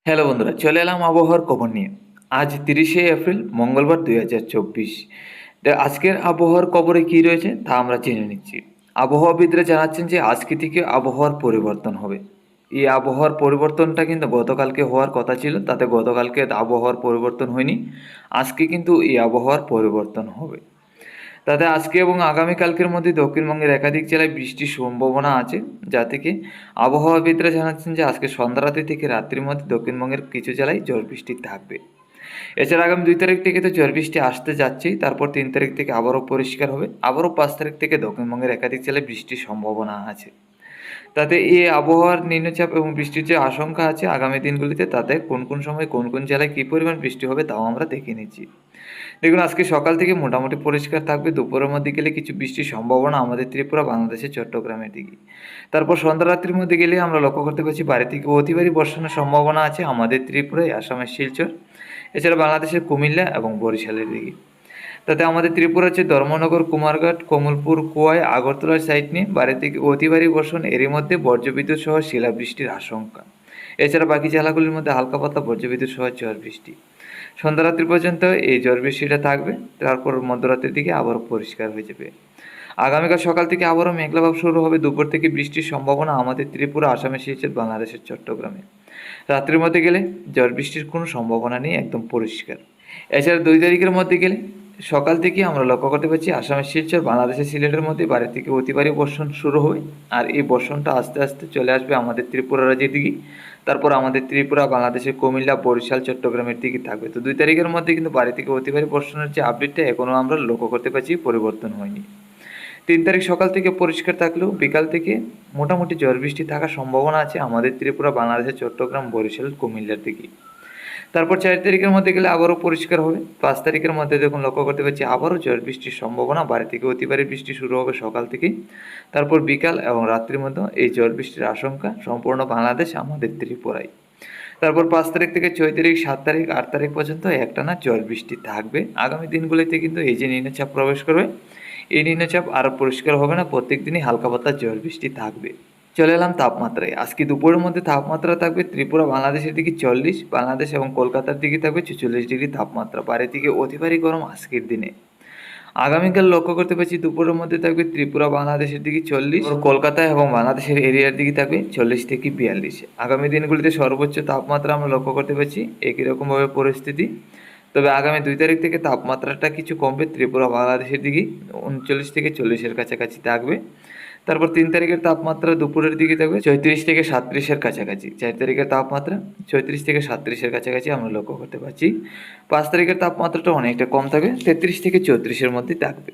Hello বন্ধুরা, চলে এলাম আবহাওয়ার খবর নিয়ে। আজ ৩০শে এপ্রিল মঙ্গলবার ২০২৪। আজকের আবহাওয়ার খবরে কী রয়েছে তা আমরা জেনে নিচ্ছি। আবহাওয়াবিদরা জানাচ্ছেন যে আজকে থেকে আবহাওয়ার পরিবর্তন হবে। এই আবহাওয়ার পরিবর্তনটা কিন্তু গতকালকে হওয়ার কথা ছিল, তাতে গতকালকে আবহাওয়ার পরিবর্তন হয়নি। আজকে কিন্তু এই আবহাওয়ার পরিবর্তন হবে। তাতে আজকে এবং আগামীকালকের মধ্যে দক্ষিণবঙ্গের একাধিক জেলায় বৃষ্টির সম্ভাবনা আছে, যা থেকে আবহাওয়াবিদরা জানাচ্ছেন যে আজকে সন্ধ্যারাত্রি থেকে রাত্রির মধ্যে দক্ষিণবঙ্গের কিছু জেলায় ঝড় বৃষ্টি থাকবে। এছাড়া আগামী ২ তারিখ থেকে তো ঝড় বৃষ্টি আসতে যাচ্ছেই, তারপর ৩ তারিখ থেকে আবারও পরিষ্কার হবে, আবারও ৫ তারিখ থেকে দক্ষিণবঙ্গের একাধিক জেলায় বৃষ্টির সম্ভাবনা আছে। তাতে এই আবহাওয়ার নিম্নচাপ এবং বৃষ্টির যে আশঙ্কা আছে আগামী দিনগুলিতে, তাতে কোন কোন সময় কোন কোন জেলায় কী পরিমাণ বৃষ্টি হবে তাও আমরা দেখে নিচ্ছি। দেখুন, আজকে সকাল থেকে মোটামুটি পরিষ্কার থাকবে, দুপুরের মধ্যে গেলে কিছু বৃষ্টির সম্ভাবনা আমাদের ত্রিপুরা, বাংলাদেশের চট্টগ্রামের দিকে। তারপর সন্ধ্যা রাত্রির মধ্যে গেলে আমরা লক্ষ্য করতে পারছি বাড়ি থেকে অতি ভারী বর্ষণের সম্ভাবনা আছে আমাদের ত্রিপুরায়, আসামের শিলচর, এছাড়া বাংলাদেশের কুমিল্লা এবং বরিশালের দিকে। তাতে আমাদের ত্রিপুরা হচ্ছে ধর্মনগর, কুমারঘাট, কমলপুর, কোয়াই, আগরতলার সাইড নিয়ে বাড়ি থেকে অতি ভারী বর্ষণ, এরই মধ্যে বজ্রবিদ্যুৎ সহ শিলাবৃষ্টির আশঙ্কা। এছাড়া বাকি জেলাগুলির মধ্যে হালকা পাতলা বজ্রবিদ্যুৎ সহ ঝড় বৃষ্টি। সন্ধ্যা রাত্রি পর্যন্ত এই ঝড় বৃষ্টিটা থাকবে, তারপর মধ্যরাত্রির দিকে আবারও পরিষ্কার হয়ে যাবে। আগামীকাল সকাল থেকে আবারও মেঘলাভাব শুরু হবে, দুপুর থেকে বৃষ্টির সম্ভাবনা আমাদের ত্রিপুরা, আসামের শিলচর, বাংলাদেশের চট্টগ্রামে। রাত্রির মধ্যে গেলে ঝড় বৃষ্টির কোনো সম্ভাবনা নেই, একদম পরিষ্কার। এছাড়া ২ তারিখের মধ্যে গেলে সকাল থেকে আমরা লক্ষ্য করতে পারছি আসামের শিলচর, বাংলাদেশের সিলেটের মধ্যে বাড়ি থেকে অতি ভারী বর্ষণ শুরু হবে, আর এই বর্ষণটা আস্তে আস্তে চলে আসবে আমাদের ত্রিপুরা রাজ্যের দিকে। তারপর আমাদের ত্রিপুরা, বাংলাদেশের কুমিল্লা, বরিশাল, চট্টগ্রামের দিকে থাকবে। তো ২ তারিখের মধ্যে কিন্তু বাড়ি থেকে অতি ভারী বর্ষণের যে আপডেটটা এখনও আমরা লক্ষ্য করতে পারছি পরিবর্তন হয়নি। ৩ তারিখ সকাল থেকে পরিষ্কার থাকলেও বিকাল থেকে মোটামুটি ঝড় বৃষ্টি থাকার সম্ভাবনা আছে আমাদের ত্রিপুরা, বাংলাদেশের চট্টগ্রাম, বরিশাল, কুমিল্লার দিকে। তারপর ৪ তারিখের মধ্যে গেলে আবারও পরিষ্কার হবে। ৫ তারিখের মধ্যে দেখুন লক্ষ্য করতে পারছি আবারও ঝড় বৃষ্টির সম্ভাবনা, বাড়ি থেকে অতি ভারী বৃষ্টি শুরু হবে সকাল থেকেই। তারপর বিকাল এবং রাত্রির মধ্যে এই ঝড় বৃষ্টির আশঙ্কা সম্পূর্ণ বাংলাদেশ, আমাদের ত্রিপুরায়। তারপর ৫ তারিখ থেকে ৬ তারিখ, ৭ তারিখ, ৮ তারিখ পর্যন্ত একটানা ঝড় বৃষ্টি থাকবে। আগামী দিনগুলিতে কিন্তু এই যে নিম্নচাপ প্রবেশ করবে, এই নিম্নচাপ আরও পরিষ্কার হবে না, প্রত্যেক দিনই হালকা পাতলা ঝড় বৃষ্টি থাকবে। চলে এলাম তাপমাত্রায়। আজকে দুপুরের মধ্যে তাপমাত্রা থাকবে ত্রিপুরা, বাংলাদেশের দিকে ৪০, বাংলাদেশ এবং কলকাতার দিকে থাকবে ৪৬ ডিগ্রি তাপমাত্রা। বাইরে থেকে অতি ভারী গরম আজকের দিনে। আগামীকাল লক্ষ্য করতে পারছি দুপুরের মধ্যে থাকবে ত্রিপুরা, বাংলাদেশের দিকে ৪০, কলকাতা এবং বাংলাদেশের এরিয়ার দিকে থাকবে ৪০ থেকে ৪২। আগামী দিনগুলিতে সর্বোচ্চ তাপমাত্রা আমরা লক্ষ্য করতে পারছি একই রকমভাবে পরিস্থিতি। তবে আগামী ২ তারিখ থেকে তাপমাত্রাটা কিছু কমবে, ত্রিপুরা, বাংলাদেশের দিকে ৩৯ থেকে ৪০-এর কাছাকাছি থাকবে। তারপর ৩ তারিখের তাপমাত্রা দুপুরের দিকে থাকবে ৩৬ থেকে ৩৭-এর কাছাকাছি। ৪ তারিখের তাপমাত্রা ৩৬ থেকে ৩৭-এর কাছাকাছি আমরা লক্ষ্য করতে পারছি। ৫ তারিখের তাপমাত্রাটা অনেকটা কম থাকবে, ৩৩ থেকে ৩৪-এর মধ্যে থাকবে।